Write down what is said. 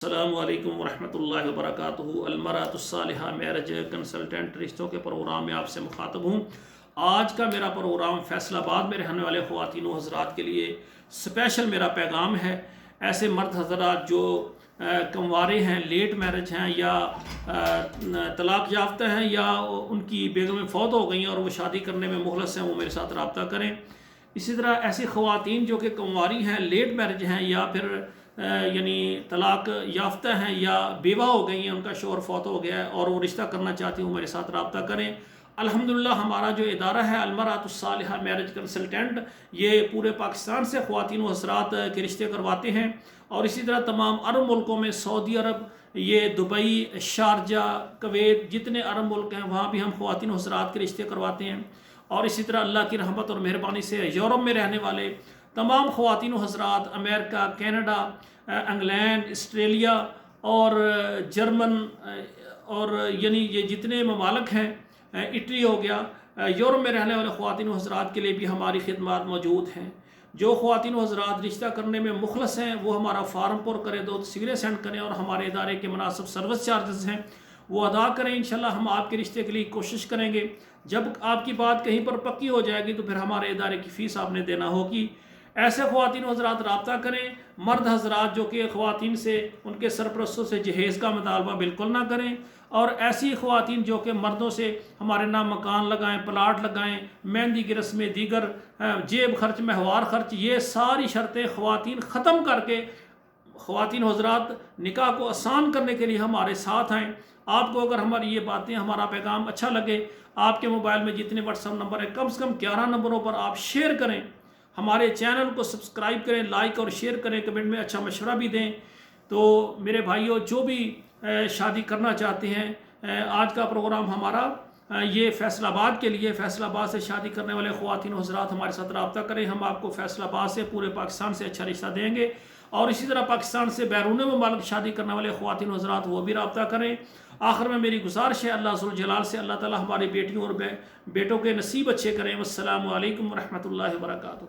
السلام علیکم ورحمۃ اللہ وبرکاتہ۔ المرأۃ الصالحہ میرج کنسلٹنٹ رشتوں کے پروگرام میں آپ سے مخاطب ہوں۔ آج کا میرا پروگرام فیصل آباد میں رہنے والے خواتین و حضرات کے لیے اسپیشل میرا پیغام ہے۔ ایسے مرد حضرات جو کنوارے ہیں، لیٹ میرج ہیں یا طلاق یافتہ ہیں یا ان کی بیگمیں فوت ہو گئیں اور وہ شادی کرنے میں مخلص ہیں، وہ میرے ساتھ رابطہ کریں۔ اسی طرح ایسی خواتین جو کہ کنواری ہیں، لیٹ میرج ہیں یا پھر یعنی طلاق یافتہ ہیں یا بیوہ ہو گئی ہیں، ان کا شوہر فوت ہو گیا ہے اور وہ رشتہ کرنا چاہتی ہوں، میرے ساتھ رابطہ کریں۔ الحمدللہ ہمارا جو ادارہ ہے المرأۃ الصالحہ میرج کنسلٹنٹ، یہ پورے پاکستان سے خواتین و حضرات کے رشتے کرواتے ہیں، اور اسی طرح تمام عرب ملکوں میں، سعودی عرب، یہ دبئی، شارجہ، کویت، جتنے عرب ملک ہیں وہاں بھی ہم خواتین و حضرات کے رشتے کرواتے ہیں۔ اور اسی طرح اللہ کی رحمت اور مہربانی سے یورپ میں رہنے والے تمام خواتین و حضرات، امریکہ، کینیڈا، انگلینڈ، آسٹریلیا اور جرمن اور یعنی یہ جتنے ممالک ہیں، اٹلی ہو گیا، یورپ میں رہنے والے خواتین و حضرات کے لیے بھی ہماری خدمات موجود ہیں۔ جو خواتین و حضرات رشتہ کرنے میں مخلص ہیں وہ ہمارا فارم پر کریں، 2 تصویریں سینڈ کریں اور ہمارے ادارے کے مناسب سروس چارجز ہیں وہ ادا کریں۔ انشاءاللہ ہم آپ کے رشتے کے لیے کوشش کریں گے۔ جب آپ کی بات کہیں پر پکی ہو جائے گی تو پھر ہمارے ادارے کی فیس آپ نے دینا ہوگی۔ ایسے خواتین و حضرات رابطہ کریں۔ مرد حضرات جو کہ خواتین سے، ان کے سرپرستوں سے جہیز کا مطالبہ بالکل نہ کریں، اور ایسی خواتین جو کہ مردوں سے ہمارے نام مکان لگائیں، پلاٹ لگائیں، مہندی کی رسمیں، دیگر جیب خرچ، مہوار خرچ، یہ ساری شرطیں خواتین ختم کر کے خواتین حضرات نکاح کو آسان کرنے کے لیے ہمارے ساتھ آئیں۔ آپ کو اگر ہماری یہ باتیں، ہمارا پیغام اچھا لگے، آپ کے موبائل میں جتنے واٹس ایپ نمبر ہیں کم سے کم 11 نمبروں پر آپ شیئر کریں، ہمارے چینل کو سبسکرائب کریں، لائک اور شیئر کریں، کمنٹ میں اچھا مشورہ بھی دیں۔ تو میرے بھائیوں جو بھی شادی کرنا چاہتے ہیں، آج کا پروگرام ہمارا یہ فیصل آباد کے لیے، فیصل آباد سے شادی کرنے والے خواتین و حضرات ہمارے ساتھ رابطہ کریں، ہم آپ کو فیصل آباد سے پورے پاکستان سے اچھا رشتہ دیں گے، اور اسی طرح پاکستان سے بیرون ممالک شادی کرنے والے خواتین و حضرات وہ بھی رابطہ کریں۔ آخر میں میری گزارش ہے اللہ ذوالجلال سے، اللہ تعالی ہماری بیٹیوں اور بیٹوں کے نصیب اچھے کریں۔ والسلام علیکم ورحمۃ اللہ وبرکاتہ۔